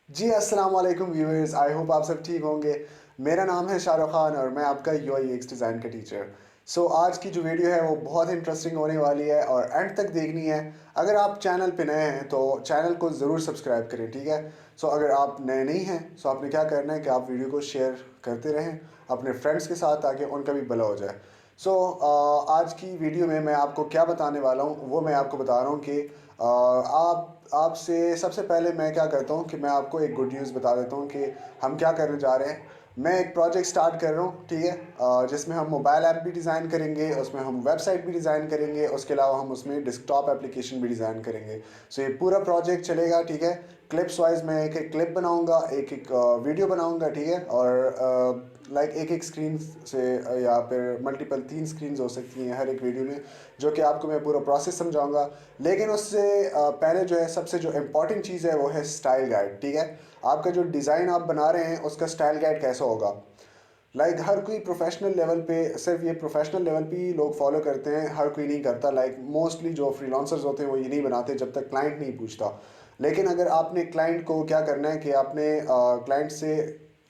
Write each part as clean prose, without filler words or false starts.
जी अस्सलाम वालेकुम viewers, I hope आप सब ठीक होंगे। मेरा नाम है शाहरुख खान और मैं आपका यूआई यूएक्स डिज़ाइन का टीचर। आज की जो वीडियो है वो बहुत इंटरेस्टिंग होने वाली है और एंड तक देखनी है। अगर आप चैनल पे नए हैं तो चैनल को ज़रूर सब्सक्राइब करें, ठीक है। अगर आप नए नहीं हैं आपने क्या करना है कि आप वीडियो को शेयर करते रहें अपने फ्रेंड्स के साथ ताकि उनका भी भला हो जाए। आज की वीडियो में मैं आपको क्या बताने वाला हूँ वो मैं आपको बता रहा हूँ कि आप आपसे सबसे पहले मैं क्या करता हूँ कि मैं आपको एक गुड न्यूज़ बता देता हूँ कि हम क्या करने जा रहे हैं। मैं एक प्रोजेक्ट स्टार्ट कर रहा हूँ, ठीक है, जिसमें हम मोबाइल ऐप भी डिज़ाइन करेंगे, उसमें हम वेबसाइट भी डिज़ाइन करेंगे, उसके अलावा हम उसमें डेस्कटॉप एप्लीकेशन भी डिज़ाइन करेंगे। ये पूरा प्रोजेक्ट चलेगा, ठीक है। क्लिप्स वाइज मैं एक एक क्लिप बनाऊंगा, एक एक वीडियो बनाऊंगा, ठीक है। और लाइक एक एक स्क्रीन से या फिर मल्टीपल 3 स्क्रीन्स हो सकती हैं हर एक वीडियो में, जो कि आपको मैं पूरा प्रोसेस समझाऊंगा। लेकिन उससे पहले जो है सबसे जो इम्पोर्टेंट चीज़ है वो है स्टाइल गाइड, ठीक है। आपका जो डिज़ाइन आप बना रहे हैं उसका स्टाइल गाइड कैसा होगा। हर कोई प्रोफेशनल लेवल पे, सिर्फ ये प्रोफेशनल लेवल पे ही लोग फॉलो करते हैं, हर कोई नहीं करता। मोस्टली जो फ्रीलांसर्स होते हैं वो ये नहीं बनाते जब तक क्लाइंट नहीं पूछता। लेकिन अगर आपने क्लाइंट को क्या करना है कि आपने क्लाइंट से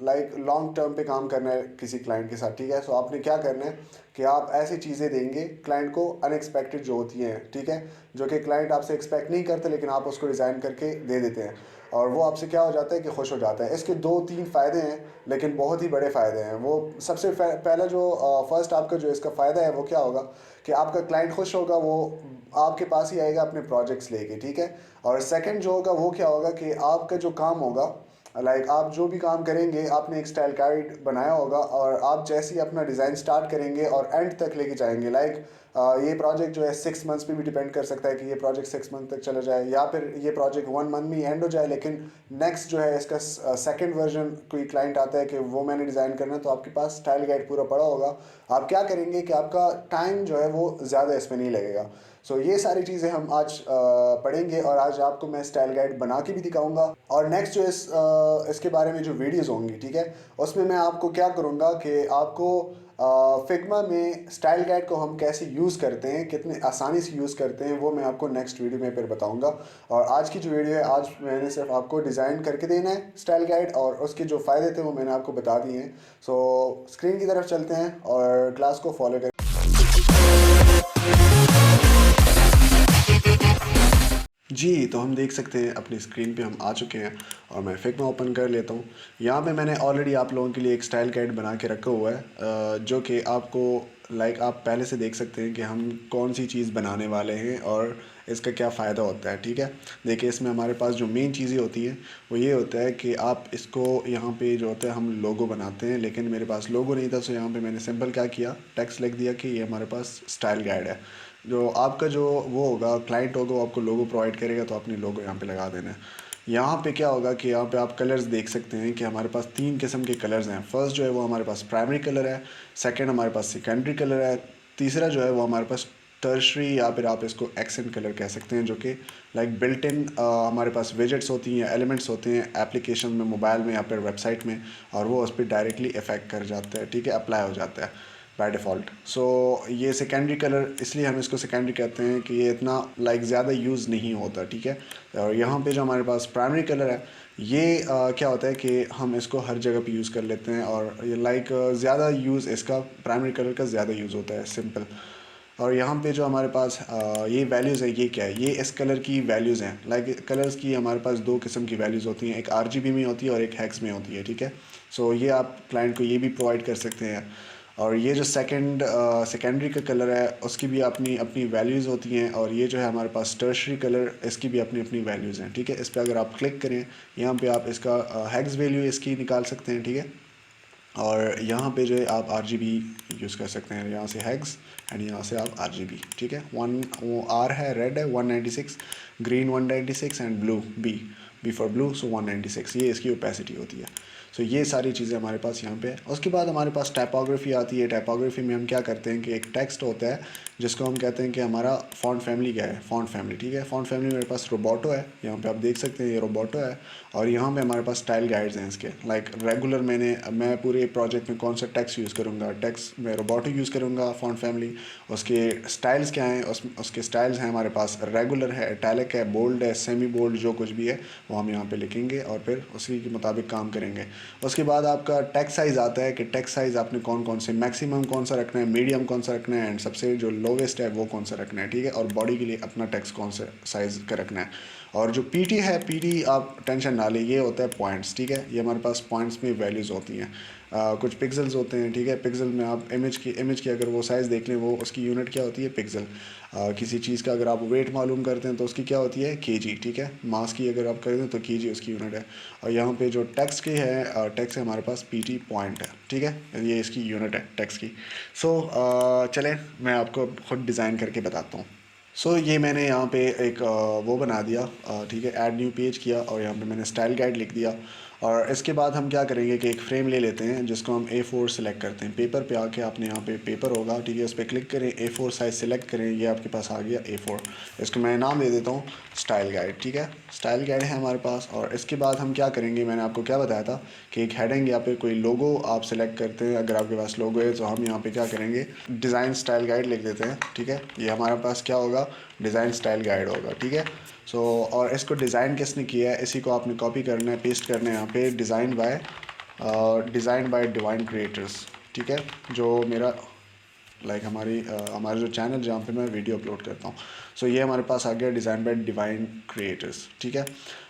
लॉन्ग टर्म पे काम करना है किसी क्लाइंट के साथ, ठीक है। आपने क्या करना है कि आप ऐसी चीज़ें देंगे क्लाइंट को अनएक्सपेक्टेड जो होती हैं, ठीक है, जो कि क्लाइंट आपसे एक्सपेक्ट नहीं करते लेकिन आप उसको डिज़ाइन करके दे देते हैं और वो आपसे क्या हो जाता है कि खुश हो जाता है। इसके 2-3 फ़ायदे हैं लेकिन बहुत ही बड़े फ़ायदे हैं। वो सबसे पहला जो फर्स्ट आपका जो इसका फ़ायदा है वो क्या होगा कि आपका क्लाइंट खुश होगा, वो आपके पास ही आएगा अपने प्रोजेक्ट्स लेके, ठीक है। और सेकंड जो होगा वो क्या होगा कि आपका जो काम होगा, आप जो भी काम करेंगे आपने एक स्टाइल गाइड बनाया होगा और आप जैसे ही अपना डिज़ाइन स्टार्ट करेंगे और एंड तक लेके जाएंगे। ये प्रोजेक्ट जो है 6 मंथ्स पे भी डिपेंड कर सकता है कि ये प्रोजेक्ट 6 मंथ तक चला जाए या फिर ये प्रोजेक्ट 1 मंथ में ही एंड हो जाए। लेकिन नेक्स्ट जो है इसका सेकंड वर्जन कोई क्लाइंट आता है कि वो मैंने डिज़ाइन करना है, तो आपके पास स्टाइल गाइड पूरा पड़ा होगा। आप क्या करेंगे कि आपका टाइम जो है वो ज़्यादा इसमें नहीं लगेगा। ये सारी चीज़ें हम आज पढ़ेंगे और आज आपको मैं स्टाइल गाइड बना के भी दिखाऊंगा। और नेक्स्ट जो इसके बारे में जो वीडियोस होंगी, ठीक है, उसमें मैं आपको क्या करूँगा कि आपको फिग्मा में स्टाइल गाइड को हम कैसे यूज़ करते हैं, कितने आसानी से यूज़ करते हैं, वो मैं आपको नेक्स्ट वीडियो में फिर बताऊंगा। और आज की जो वीडियो है, आज मैंने सिर्फ आपको डिज़ाइन करके देना है स्टाइल गाइड और उसके जो फ़ायदे थे वो मैंने आपको बता दिए हैं। स्क्रीन की तरफ चलते हैं और क्लास को फॉलो करें। जी, तो हम देख सकते हैं अपनी स्क्रीन पे हम आ चुके हैं और मैं फिग्मा ओपन कर लेता हूँ। यहाँ पे मैंने ऑलरेडी आप लोगों के लिए एक स्टाइल गाइड बना के रखा हुआ है, जो कि आपको आप पहले से देख सकते हैं कि हम कौन सी चीज़ बनाने वाले हैं और इसका क्या फ़ायदा होता है, ठीक है। देखिए, इसमें हमारे पास जो मेन चीज़ें होती हैं वो ये होता है कि आप इसको यहाँ पे जो होता है हम लोगो बनाते हैं, लेकिन मेरे पास लोगो नहीं था। यहाँ पे मैंने सिंपल क्या किया, टेक्स्ट लिख दिया कि ये हमारे पास स्टाइल गाइड है। जो आपका जो वो होगा क्लाइंट होगा, वो आपको लोगो प्रोवाइड करेगा, तो आपने लोगो यहाँ पे लगा देना है। यहाँ पे क्या होगा कि यहाँ पे आप कलर्स देख सकते हैं कि हमारे पास 3 किस्म के कलर्स हैं। फर्स्ट जो है वो हमारे पास प्राइमरी कलर है, सेकंड हमारे पास सेकेंडरी कलर है, तीसरा जो है वो हमारे पास टर्शरी या फिर आप इसको एक्सेंट कलर कह सकते हैं, जो कि बिल्ट इन हमारे पास विजेट्स होती हैं, एलिमेंट्स होते हैं एप्लीकेशन में, मोबाइल में या फिर वेबसाइट में, और वो उस पर डायरेक्टली इफेक्ट कर जाता है, ठीक है, अप्लाई हो जाता है बाय डिफ़ॉल्ट। ये सेकेंडरी कलर इसलिए हम इसको सेकेंडरी कहते हैं कि ये इतना ज़्यादा यूज़ नहीं होता, ठीक है। और यहाँ पे जो हमारे पास प्राइमरी कलर है, ये क्या होता है कि हम इसको हर जगह पे यूज़ कर लेते हैं और ये ज़्यादा यूज़ इसका प्राइमरी कलर का ज़्यादा यूज़ होता है, सिंपल। और यहाँ पे जो हमारे पास ये वैल्यूज़ है, ये क्या है, ये इस कलर की वैल्यूज़ हैं। कलर्स की हमारे पास 2 किस्म की वैल्यूज़ होती हैं, एक आरजीबी में होती है और एक हेक्स में होती है, ठीक है। ये आप क्लाइंट को ये भी प्रोवाइड कर सकते हैं। और ये जो सेकेंडरी का कलर है उसकी भी अपनी अपनी वैल्यूज़ होती हैं, और ये जो है हमारे पास टर्शरी कलर, इसकी भी अपनी अपनी वैल्यूज़ हैं, ठीक है। इस पर अगर आप क्लिक करें, यहाँ पे आप इसका हेक्स वैल्यू इसकी निकाल सकते हैं, ठीक है। और यहाँ पे जो है आप आर जी बी यूज़ कर सकते हैं, यहाँ से हैग्स एंड यहाँ से आप आर जी बी, ठीक है। वो आर है, रेड है 196, green 196 and blue B, B for blue, 196, ये इसकी ओपेसिटी होती है। ये सारी चीज़ें हमारे पास यहाँ पे है। उसके बाद हमारे पास टाइपोग्राफी आती है। टाइपोग्राफी में हम क्या करते हैं कि एक टेक्स्ट होता है जिसको हम कहते हैं कि हमारा फ़ॉन्ट फैमिली क्या है, फ़ॉन्ट फैमिली, ठीक है। फ़ॉन्ट फैमिली मेरे पास रोबोटो है, यहाँ पे आप देख सकते हैं ये रोबोटो है। और यहाँ पे हमारे पास स्टाइल गाइड्स हैं इसके, रेगुलर मैं पूरे प्रोजेक्ट में कौन सा टेक्स्ट यूज़ करूँगा, टेक्स्ट में रोबोटो यूज़ करूँगा, फ़ॉन्ट फैमिली। उसके स्टाइल्स क्या हैं, उसके स्टाइल्स हैं हमारे पास रेगुलर है, इटैलिक है, बोल्ड है, सेमी बोल्ड, जो कुछ भी है वो वो हम यहाँ पे लिखेंगे और फिर उसी के मुताबिक काम करेंगे। उसके बाद आपका टेक्स्ट साइज़ आता है कि टेक्स्ट साइज़ आपने कौन कौन से, मैक्सिमम कौन सा रखना है, मीडियम कौन सा रखना है, एंड सबसे जो लोवेस्ट है वो कौन सा रखना है, ठीक है। और बॉडी के लिए अपना टेक्स्ट कौन सा साइज़ का रखना है। और जो पीटी है, पीटी आप टेंशन ना ले, ये होता है पॉइंट्स, ठीक है। ये हमारे पास पॉइंट्स में वैल्यूज़ होती हैं। कुछ पिक्सल्स होते हैं, ठीक है। पिक्सल में आप इमेज की अगर वो साइज़ देख लें, वो उसकी यूनिट क्या होती है, पिक्सल। किसी चीज़ का अगर आप वेट मालूम करते हैं तो उसकी क्या होती है, केजी, ठीक है। मास की अगर आप कर दें तो केजी उसकी यूनिट है। और यहाँ पे जो टेक्स्ट की है, टेक्स्ट है हमारे पास पीटी पॉइंट है, ठीक है। ये इसकी यूनिट है टेक्स्ट की। सो चलें मैं आपको खुद डिज़ाइन करके बताता हूँ। ये मैंने यहाँ पे एक वो बना दिया, ठीक है। ऐड न्यू पेज किया और यहाँ पे मैंने स्टाइल गाइड लिख दिया। और इसके बाद हम क्या करेंगे कि एक फ्रेम ले लेते हैं जिसको हम A4 सेलेक्ट करते हैं। पेपर पे आके आपने यहाँ पे पेपर होगा, ठीक है, उस पर क्लिक करें, A4 साइज़ सेलेक्ट करें, ये आपके पास आ गया A4। इसको मैं नाम दे देता हूँ स्टाइल गाइड, ठीक है। स्टाइल गाइड है हमारे पास। और इसके बाद हम क्या करेंगे, मैंने आपको क्या बताया था कि एक हेडिंग या फिर कोई लोगो आप सेलेक्ट करते हैं। अगर आपके पास लोगो है तो हम यहाँ पे क्या करेंगे, डिज़ाइन स्टाइल गाइड लिख देते हैं, ठीक है। ये हमारे पास क्या होगा, डिज़ाइन स्टाइल गाइड होगा, ठीक है। और इसको डिज़ाइन किसने किया है, इसी को आपने कॉपी करना है, पेस्ट करना है यहाँ पे, डिज़ाइन बाय डिवाइन क्रिएटर्स, ठीक है। जो मेरा हमारा जो चैनल जहाँ पे मैं वीडियो अपलोड करता हूँ। ये हमारे पास आ गया डिज़ाइन बाय डिवाइन क्रिएटर्स, ठीक है।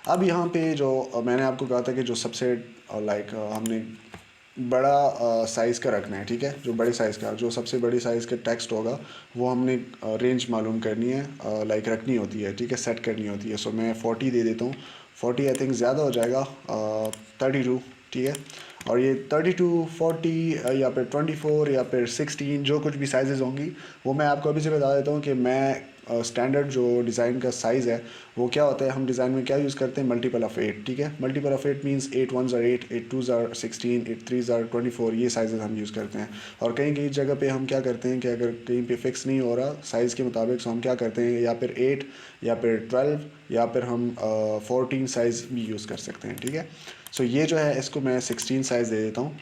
अब यहाँ पे जो मैंने आपको कहा था कि जो सबसे हमने बड़ा साइज़ का रखना है, ठीक है। जो बड़े साइज़ का, जो सबसे बड़ी साइज़ का टेक्स्ट होगा वो हमने रेंज मालूम करनी है, रखनी होती है, ठीक है, सेट करनी होती है। मैं 40 दे देता हूँ। 40 आई थिंक ज़्यादा हो जाएगा, 32, ठीक है। और ये 32, 40 या फिर 24 या फिर 16, जो कुछ भी साइज़ेज़ होंगी वो मैं आपको अभी से बता देता हूँ कि मैं स्टैंडर्ड जो डिज़ाइन का साइज़ है वो क्या होता है। हम डिज़ाइन में क्या यूज़ करते हैं, मल्टीपल ऑफ 8, ठीक है। Multiple of 8 means 8 1s are 8, 8 2s are 16, 8 3s are 24, ये साइज़ हम यूज़ करते हैं। और कहीं कहीं जगह पे हम क्या करते हैं कि अगर कहीं पे फिक्स नहीं हो रहा साइज़ के मुताबिक, हम क्या करते हैं, या फिर 8 या फिर 12 या फिर हम 14 साइज़ भी यूज़ कर सकते हैं, ठीक है। ये जो है इसको मैं 16 साइज़ दे देता हूँ।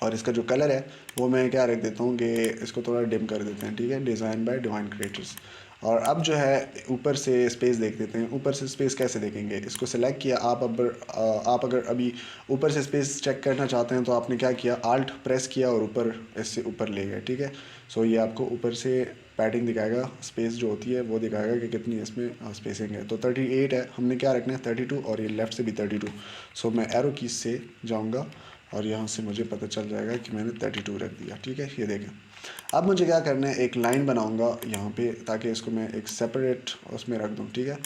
और इसका जो कलर है वो मैं क्या रख देता हूँ कि इसको थोड़ा डिम कर देते हैं, ठीक है, डिज़ाइन बाय डिवाइन क्रिएटर्स। और अब जो है ऊपर से स्पेस देख देते हैं। ऊपर से स्पेस कैसे देखेंगे, इसको सेलेक्ट किया आप अगर अभी ऊपर से स्पेस चेक करना चाहते हैं तो आपने क्या किया, आल्ट प्रेस किया और ऊपर इससे ऊपर ले गए, ठीक है। ये आपको ऊपर से पैडिंग दिखाएगा, स्पेस जो होती है वो दिखाएगा कि कितनी इसमें स्पेसिंग है। तो 38 है, हमने क्या रखना है 32, और ये लेफ़्ट से भी 32। मैं एरो कीज से जाऊँगा और यहाँ से मुझे पता चल जाएगा कि मैंने 32 रख दिया, ठीक है। ये देखें। अब मुझे क्या करना है, एक लाइन बनाऊंगा यहाँ पे ताकि इसको मैं एक सेपरेट उसमें रख दूँ, ठीक है।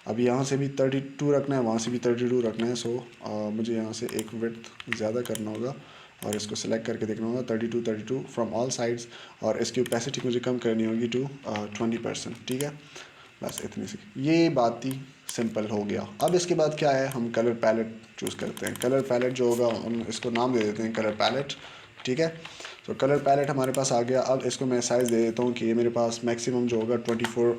अब यहाँ से भी 32 रखना है, वहाँ से भी 32 रखना है। मुझे यहाँ से एक विड्थ ज़्यादा करना होगा और इसको सेलेक्ट करके देखना होगा 32 फ्रॉम ऑल साइड्स। और इसकी ओपेसिटी मुझे कम करनी होगी टू 20%, ठीक है। बस इतनी सी ये बात थी, सिंपल हो गया। अब इसके बाद क्या है, हम कलर पैलेट चूज़ करते हैं। कलर पैलेट जो होगा हम इसको नाम दे देते हैं कलर पैलेट, ठीक है। कलर पैलेट हमारे पास आ गया। अब इसको मैं साइज़ दे देता हूँ कि ये मेरे पास मैक्सिमम जो होगा 24,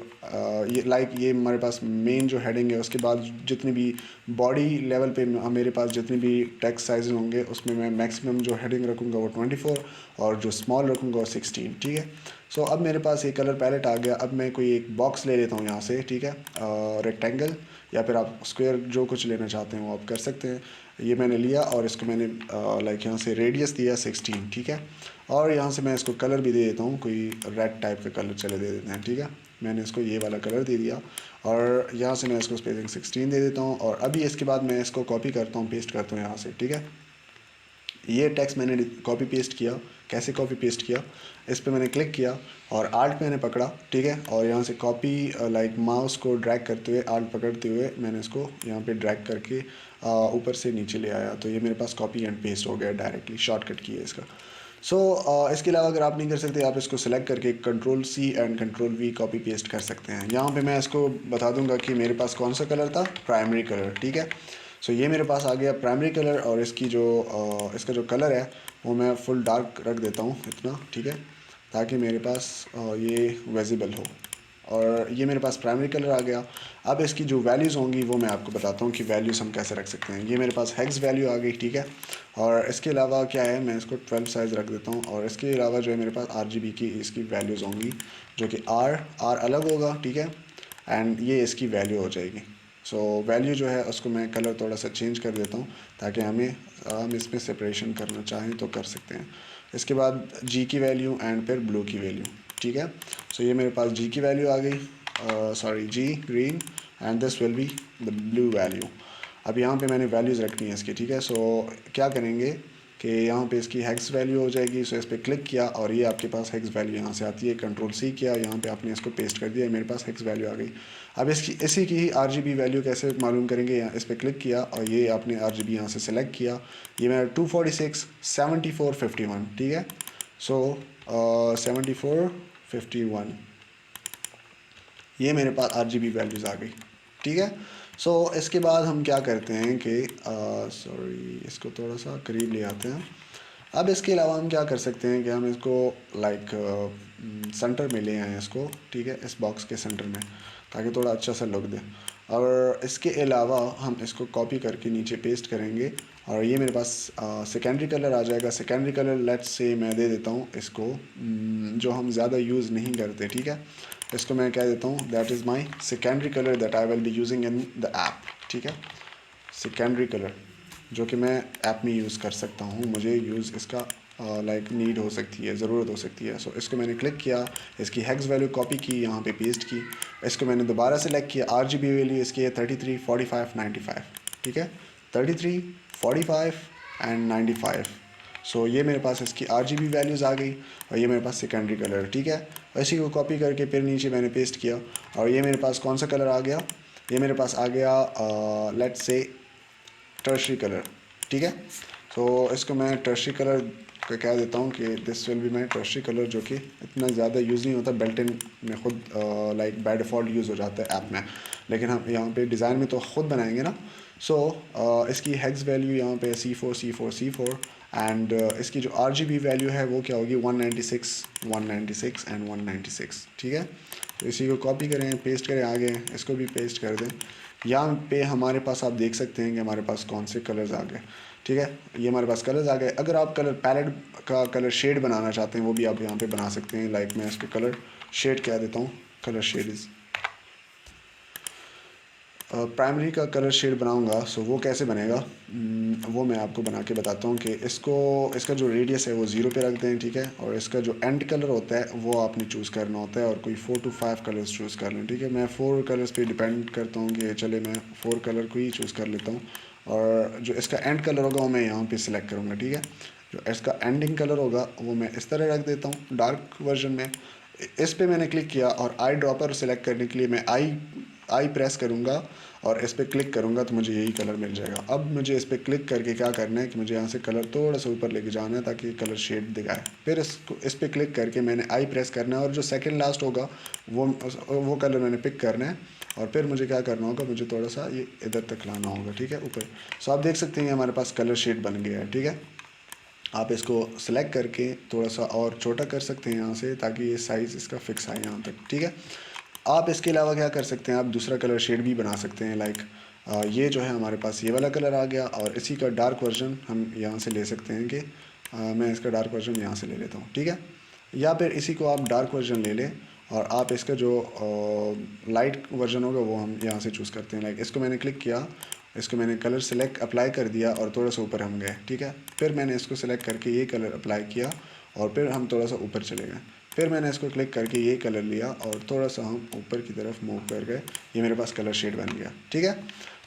ये हमारे पास मेन जो हेडिंग है, उसके बाद जितनी भी बॉडी लेवल पे मेरे पास जितनी भी टेक्स्ट साइज होंगे उसमें मैं मैक्सिमम जो हेडिंग रखूँगा वो 24 और जो स्मॉल रखूँगा वो 16, ठीक है। अब मेरे पास ये कलर पैलेट आ गया। अब मैं कोई एक बॉक्स ले लेता हूँ यहाँ से, ठीक है, रेक्टेंगल या फिर आप स्क्वायर जो कुछ लेना चाहते हैं वो आप कर सकते हैं। ये मैंने लिया और इसको मैंने यहाँ से रेडियस दिया 16, ठीक है। और यहाँ से मैं इसको कलर भी दे देता हूँ, कोई रेड टाइप का कलर चले दे देते हैं, ठीक है। मैंने इसको ये वाला कलर दे दिया और यहाँ से मैं इसको स्पेसिंग 16 दे देता हूँ। और अभी इसके बाद मैं इसको कॉपी करता हूँ, पेस्ट करता हूँ यहाँ से, ठीक है। ये टेक्स्ट मैंने कॉपी पेस्ट किया। कैसे कॉपी पेस्ट किया, इस पर मैंने क्लिक किया और आल्ट मैंने पकड़ा, ठीक है। और यहाँ से कॉपी माउस को ड्रैग करते हुए, आल्ट पकड़ते हुए मैंने इसको यहाँ पे ड्रैग करके ऊपर से नीचे ले आया। तो ये मेरे पास कॉपी एंड पेस्ट हो गया, डायरेक्टली शॉर्टकट किया इसका। इसके अलावा अगर आप नहीं कर सकते, आप इसको सेलेक्ट करके Ctrl+C and Ctrl+V copy paste कर सकते हैं। यहाँ पे मैं इसको बता दूंगा कि मेरे पास कौन सा कलर था, प्राइमरी कलर, ठीक है। ये मेरे पास आ गया प्राइमरी कलर। और इसकी जो इसका जो कलर है वो मैं फुल डार्क रख देता हूँ इतना, ठीक है, ताकि मेरे पास ये विजिबल हो। और ये मेरे पास प्राइमरी कलर आ गया। अब इसकी जो वैल्यूज़ होंगी वो मैं आपको बताता हूँ कि वैल्यूज़ हम कैसे रख सकते हैं। ये मेरे पास हेक्स वैल्यू आ गई, ठीक है। और इसके अलावा क्या है, मैं इसको 12 साइज़ रख देता हूँ। और इसके अलावा जो है मेरे पास RGB की इसकी वैल्यूज़ होंगी, जो कि आर अलग होगा, ठीक है। एंड ये इसकी वैल्यू हो जाएगी। सो वैल्यू जो है उसको मैं कलर थोड़ा सा चेंज कर देता हूँ ताकि हम इसमें सेपरेशन करना चाहें तो कर सकते हैं। इसके बाद जी की वैल्यू एंड फिर ब्लू की वैल्यू, ठीक है। सो ये मेरे पास जी की वैल्यू आ गई, sorry G green and this will be the blue value. अब यहाँ पे मैंने वैल्यूज़ रखनी है इसकी, ठीक है। सो क्या करेंगे कि यहाँ पे इसकी हेक्स वैल्यू हो जाएगी। सो इस पर क्लिक किया और ये आपके पास हेक्स वैल्यू यहाँ से आती है, कंट्रोल सी किया, यहाँ पे आपने इसको पेस्ट कर दिया, मेरे पास हेक्स वैल्यू आ गई। अब इसी की ही RGB वैल्यू कैसे मालूम करेंगे, यहाँ इस पर क्लिक किया और ये आपने RGB यहाँ से सिलेक्ट किया, ये मेरा 246 74 51, ठीक है। सो 74 51 ये मेरे पास RGB वैल्यूज़ आ गई, ठीक है। सो इसके बाद हम क्या करते हैं कि सॉरी इसको थोड़ा सा करीब ले आते हैं। अब इसके अलावा हम क्या कर सकते हैं कि हम इसको लाइक सेंटर में ले आएँ इसको, ठीक है, इस बॉक्स के सेंटर में, ताकि थोड़ा अच्छा सा लुक दे। और इसके अलावा हम इसको कॉपी करके नीचे पेस्ट करेंगे और ये मेरे पास सेकेंडरी कलर आ जाएगा। सेकेंडरी कलर लेट्स से मैं दे देता हूँ इसको, जो हम ज़्यादा यूज़ नहीं करते, ठीक है। इसको मैं कह देता हूँ that is my secondary colour that I will be using in the app, ठीक है। सेकेंडरी कलर जो कि मैं ऐप में यूज़ कर सकता हूँ, मुझे यूज़ इसका लाइक नीड हो सकती है, ज़रूरत हो सकती है। सो इसको मैंने क्लिक किया, इसकी हेक्स वैल्यू कॉपी की, यहाँ पे पेस्ट की, इसको मैंने दोबारा सेलेक्ट किया। RGB वैल्यू इसकी है 33 45 95, ठीक है, 33 45 एंड 95। सो ये मेरे पास इसकी RGB वैल्यूज़ आ गई और ये मेरे पास सेकेंडरी कलर, ठीक है। इसी को कॉपी करके फिर नीचे मैंने पेस्ट किया और ये मेरे पास कौन सा कलर आ गया, ये मेरे पास आ गया लेट्स से टर्शरी कलर, ठीक है। सो इसको मैं टर्शरी कलर का कह देता हूँ कि this will be my tertiary colour, जो कि इतना ज़्यादा यूज़ नहीं होता, बेल्ट इन में खुद लाइक बाय डिफ़ॉल्ट यूज़ हो जाता है ऐप में, लेकिन हम यहाँ पे डिज़ाइन में तो ख़ुद बनाएंगे ना। सो इसकी हेक्स वैल्यू यहाँ पे C4 एंड इसकी जो RGB वैल्यू है वो क्या होगी 196 196 एंड 196, ठीक है। तो इसी को कॉपी करें, पेस्ट करें आगे, इसको भी पेस्ट कर दें। यहाँ पे हमारे पास आप देख सकते हैं कि हमारे पास कौन से कलर्स आ गए, ठीक है। ये हमारे पास कलर्स आ गए। अगर आप कलर पैलेट का कलर शेड बनाना चाहते हैं वो भी आप यहाँ पे बना सकते हैं। लाइक मैं इसको कलर शेड कह देता हूँ, कलर शेड इज़ प्राइमरी का कलर शेड बनाऊंगा। सो वो कैसे बनेगा, वो मैं आपको बना के बताता हूँ कि इसका जो रेडियस है वो 0 पे रख दें, ठीक है। और इसका जो एंड कलर होता है वो आपने चूज़ करना होता है और कोई 4 to 5 कलर्स चूज़ कर लें, ठीक है। मैं 4 कलर्स पे डिपेंड करता हूँ कि चले मैं 4 कलर को ही चूज़ कर लेता हूँ और जो इसका एंड कलर होगा वो मैं यहाँ पे सिलेक्ट करूँगा, ठीक है। जो इसका एंडिंग कलर होगा वो मैं इस तरह रख देता हूँ डार्क वर्जन में। इस पे मैंने क्लिक किया और आई ड्रॉपर सेलेक्ट करने के लिए मैं आई प्रेस करूँगा और इस पर क्लिक करूँगा तो मुझे यही कलर मिल जाएगा। अब मुझे इस पर क्लिक करके क्या करना है कि मुझे यहाँ से कलर थोड़ा सा ऊपर लेके जाना है ताकि कलर शेड दिखाए। फिर इस पर क्लिक करके मैंने आई प्रेस करना है और जो सेकंड लास्ट होगा वो कलर मैंने पिक करना है और फिर मुझे क्या करना होगा, मुझे थोड़ा सा ये इधर तक लाना होगा, ठीक है, ऊपर। सो आप देख सकते हैं हमारे पास कलर शेड बन गया है, ठीक है। आप इसको सिलेक्ट करके थोड़ा सा और छोटा कर सकते हैं यहाँ से ताकि ये साइज़ इसका फिक्स आए यहाँ तक, ठीक है। आप इसके अलावा क्या कर सकते हैं, आप दूसरा कलर शेड भी बना सकते हैं। लाइक ये जो है हमारे पास ये वाला कलर आ गया और इसी का डार्क वर्जन हम यहाँ से ले सकते हैं कि मैं इसका डार्क वर्जन यहाँ से ले लेता हूँ, ठीक है। या फिर इसी को आप डार्क वर्जन ले लें और आप इसका जो लाइट वर्जन होगा वो हम यहाँ से चूज़ करते हैं। लाइक इसको मैंने क्लिक किया, इसको मैंने कलर सेलेक्ट अप्लाई कर दिया और थोड़ा सा ऊपर हम गए, ठीक है। फिर मैंने इसको सेलेक्ट करके ये कलर अप्लाई किया और फिर हम थोड़ा सा ऊपर चले गए। फिर मैंने इसको क्लिक करके ये कलर लिया और थोड़ा सा हम ऊपर की तरफ मूव कर गए, ये मेरे पास कलर शेड बन गया, ठीक है।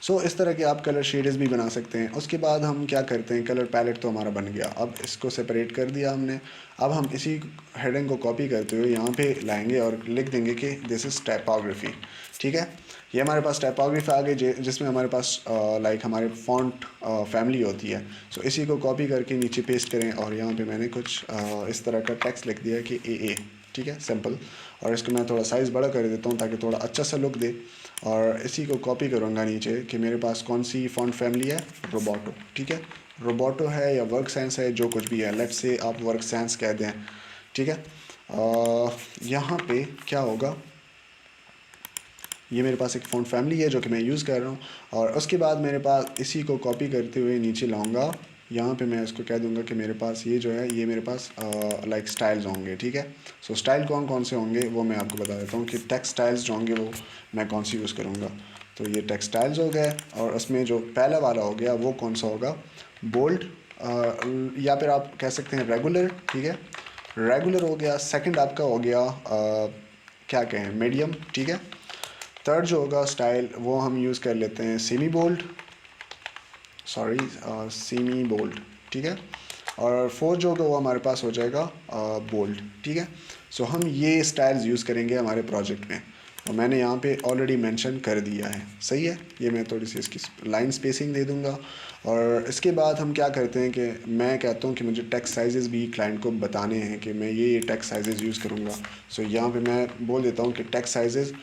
सो इस तरह के आप कलर शेड्स भी बना सकते हैं। उसके बाद हम क्या करते हैं, कलर पैलेट तो हमारा बन गया, अब इसको सेपरेट कर दिया हमने। अब हम इसी हेडिंग को कॉपी करते हुए यहाँ पे लाएंगे और लिख देंगे कि दिस इज़ टाइपोग्राफी, ठीक है। ये हमारे पास टाइपोग्राफी आ गई जिसमें हमारे पास लाइक हमारे फॉन्ट फैमिली होती है। सो इसी को कॉपी करके नीचे पेस्ट करें और यहाँ पे मैंने कुछ इस तरह का टेक्स्ट लिख दिया कि AA, ठीक है, सिंपल। और इसको मैं थोड़ा साइज़ बड़ा कर देता हूँ ताकि थोड़ा अच्छा सा लुक दे। और इसी को कॉपी करूँगा नीचे कि मेरे पास कौन सी फॉन्ट फैमिली है, रोबोटो, ठीक है। रोबोटो है या वर्क सेंस है, जो कुछ भी है, लेट्स से आप वर्क सेंस कह दें, ठीक है। यहाँ पे क्या होगा, ये मेरे पास एक फ़ॉन्ट फैमिली है जो कि मैं यूज़ कर रहा हूँ और उसके बाद मेरे पास इसी को कॉपी करते हुए नीचे लाऊंगा। यहाँ पे मैं इसको कह दूंगा कि मेरे पास ये जो है ये मेरे पास लाइक स्टाइल्स होंगे, ठीक है। सो स्टाइल कौन कौन से होंगे वो मैं आपको बता देता हूँ कि टेक्स्ट स्टाइल्स जो होंगे वो मैं कौन सी यूज़ करूँगा। तो ये टेक्सटाइल्स हो गए, और उसमें जो पहला वाला हो गया वो कौन सा होगा, बोल्ड, या फिर आप कह सकते हैं रेगुलर, ठीक है, रेगुलर हो गया। सेकंड आपका हो गया क्या कहें, मीडियम, ठीक है। थर्ड जो होगा स्टाइल वो हम यूज़ कर लेते हैं सेमी बोल्ड, सेमी बोल्ड, ठीक है। और फोर्थ जो होगा वो हमारे पास हो जाएगा बोल्ड, ठीक है। सो हम ये स्टाइल्स यूज़ करेंगे हमारे प्रोजेक्ट में, और मैंने यहाँ पे ऑलरेडी मेंशन कर दिया है, सही है। ये मैं थोड़ी सी इसकी लाइन स्पेसिंग दे दूँगा, और इसके बाद हम क्या करते हैं कि मैं कहता हूँ कि मुझे टेक्स्ट साइजेस भी क्लाइंट को बताने हैं कि मैं ये टेक्स्ट साइजेस यूज़ करूँगा। सो यहाँ पे मैं बोल देता हूँ कि टेक्स्ट साइजेस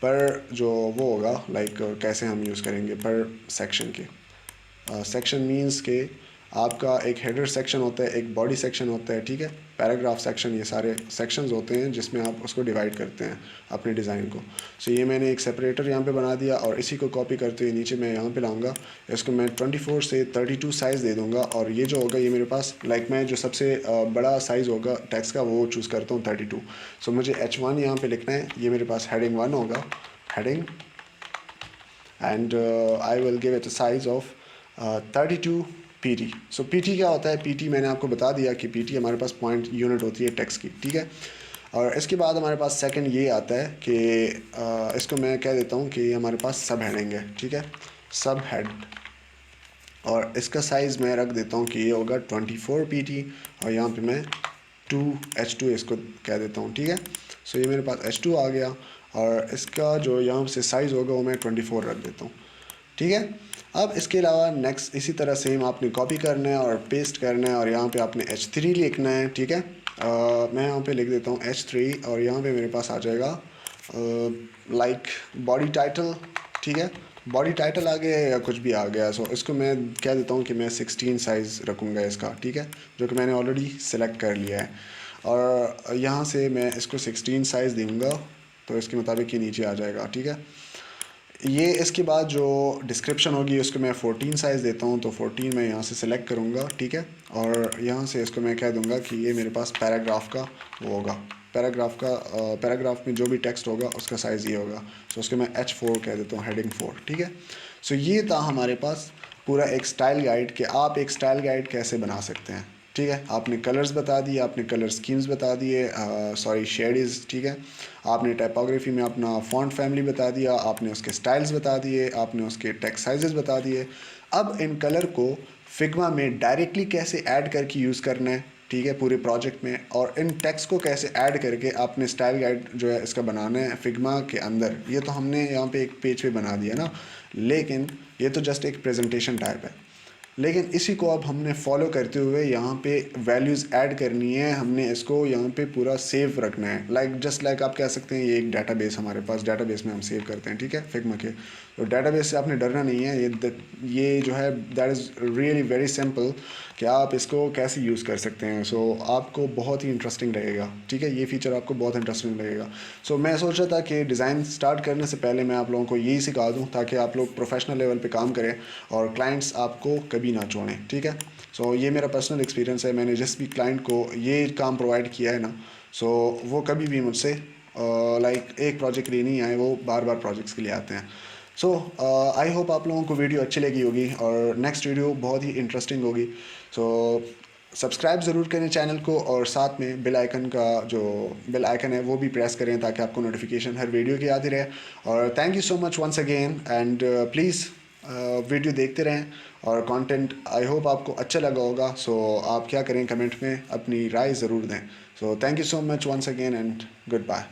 पर जो वो होगा, लाइक कैसे हम यूज़ करेंगे पर सेक्शन के। सेक्शन मीन्स के आपका एक हेडर सेक्शन होता है, एक बॉडी सेक्शन होता है, ठीक है, पैराग्राफ सेक्शन, ये सारे सेक्शंस होते हैं जिसमें आप उसको डिवाइड करते हैं अपने डिज़ाइन को। सो ये मैंने एक सेपरेटर यहाँ पे बना दिया, और इसी को कॉपी करते हुए नीचे मैं यहाँ पे लाऊंगा, इसको मैं 24 से 32 साइज़ दे दूँगा, और ये जो होगा ये मेरे पास मैं जो सबसे बड़ा साइज़ होगा टेक्स्ट का वो चूज़ करता हूँ 32। सो मुझे H1 यहाँ पर लिखना है, ये मेरे पास हेडिंग 1 होगा, heading, and I will give it a size of 32 PT। So PT क्या होता है, PT मैंने आपको बता दिया कि PT हमारे पास पॉइंट यूनिट होती है टेक्स्ट की, ठीक है। और इसके बाद हमारे पास सेकंड ये आता है कि इसको मैं कह देता हूँ कि हमारे पास सब हेडिंग है, ठीक है, सब हेड, और इसका साइज़ मैं रख देता हूँ कि ये होगा 24 PT, और यहाँ पे मैं 2H2 इसको कह देता हूँ, ठीक है। सो ये मेरे पास H2 आ गया, और इसका जो यहाँ से साइज़ होगा वो मैं 24 रख देता हूँ, ठीक है। अब इसके अलावा नेक्स्ट इसी तरह सेम आपने कॉपी करना है और पेस्ट करना है, और यहाँ पे आपने H3 लिखना है, ठीक है। मैं यहाँ पे लिख देता हूँ H3, और यहाँ पे मेरे पास आ जाएगा लाइक बॉडी टाइटल, ठीक है, बॉडी टाइटल आ गया या कुछ भी आ गया। सो इसको मैं कह देता हूँ कि मैं 16 साइज़ रखूँगा इसका, ठीक है, जो कि मैंने ऑलरेडी सेलेक्ट कर लिया है, और यहाँ से मैं इसको 16 साइज़ दूँगा, तो इसके मुताबिक ये नीचे आ जाएगा, ठीक है। ये इसके बाद जो डिस्क्रिप्शन होगी उसको मैं 14 साइज़ देता हूँ, तो 14 मैं यहाँ से सिलेक्ट करूँगा, ठीक है, और यहाँ से इसको मैं कह दूँगा कि ये मेरे पास पैराग्राफ का वो होगा, पैराग्राफ में जो भी टेक्स्ट होगा उसका साइज़ ये होगा। सो उसको मैं H4 कह देता हूँ, हेडिंग 4, ठीक है। सो ये था हमारे पास पूरा एक स्टाइल गाइड कि आप एक स्टाइल गाइड कैसे बना सकते हैं, ठीक है। आपने कलर्स बता दिए, आपने कलर स्कीम्स बता दिए, शेडिज़, ठीक है। आपने टाइपोग्राफी में अपना फॉन्ट फैमिली बता दिया, आपने उसके स्टाइल्स बता दिए, आपने उसके टेक्स्ट साइजेस बता दिए। अब इन कलर को फिग्मा में डायरेक्टली कैसे ऐड करके यूज़ करना है, ठीक है, पूरे प्रोजेक्ट में, और इन टेक्स्ट को कैसे ऐड करके आपने स्टाइल गाइड जो है इसका बनाना है फिग्मा के अंदर। ये तो हमने यहाँ पे एक पेज पे बना दिया ना, लेकिन ये तो जस्ट एक प्रेजेंटेशन टाइप है, लेकिन इसी को अब हमने फॉलो करते हुए यहाँ पे वैल्यूज़ ऐड करनी है, हमने इसको यहाँ पे पूरा सेव रखना है, जस्ट लाइक आप कह सकते हैं ये एक डाटाबेस हमारे पास, डाटाबेस में हम सेव करते हैं, ठीक है, फिग्मा के। तो डाटाबेस से आपने डरना नहीं है, ये जो है that is really very simple कि आप इसको कैसे यूज़ कर सकते हैं। सो आपको बहुत ही इंटरेस्टिंग लगेगा, ठीक है, ये फीचर आपको बहुत इंटरेस्टिंग लगेगा। सो मैं सोच रहा था कि डिज़ाइन स्टार्ट करने से पहले मैं आप लोगों को यही सिखा दूँ ताकि आप लोग प्रोफेशनल लेवल पे काम करें और क्लाइंट्स आपको कभी ना छोड़ें, ठीक है। सो ये मेरा पर्सनल एक्सपीरियंस है, मैंने जिस भी क्लाइंट को ये काम प्रोवाइड किया है ना, सो वो कभी भी मुझसे एक प्रोजेक्ट के लिए नहीं आए, वो बार बार प्रोजेक्ट्स के लिए आते हैं। सो आई होप आप लोगों को वीडियो अच्छी लगी होगी, और नेक्स्ट वीडियो बहुत ही इंटरेस्टिंग होगी। सो सब्सक्राइब ज़रूर करें चैनल को, और साथ में बेल आइकन का जो बेल आइकन है वो भी प्रेस करें ताकि आपको नोटिफिकेशन हर वीडियो की आती रहे। और thank you so much once again, and please video देखते रहें, और कंटेंट आई होप आपको अच्छा लगा होगा। सो आप क्या करें, कमेंट में अपनी राय ज़रूर दें। So thank you so much once again, and good bye.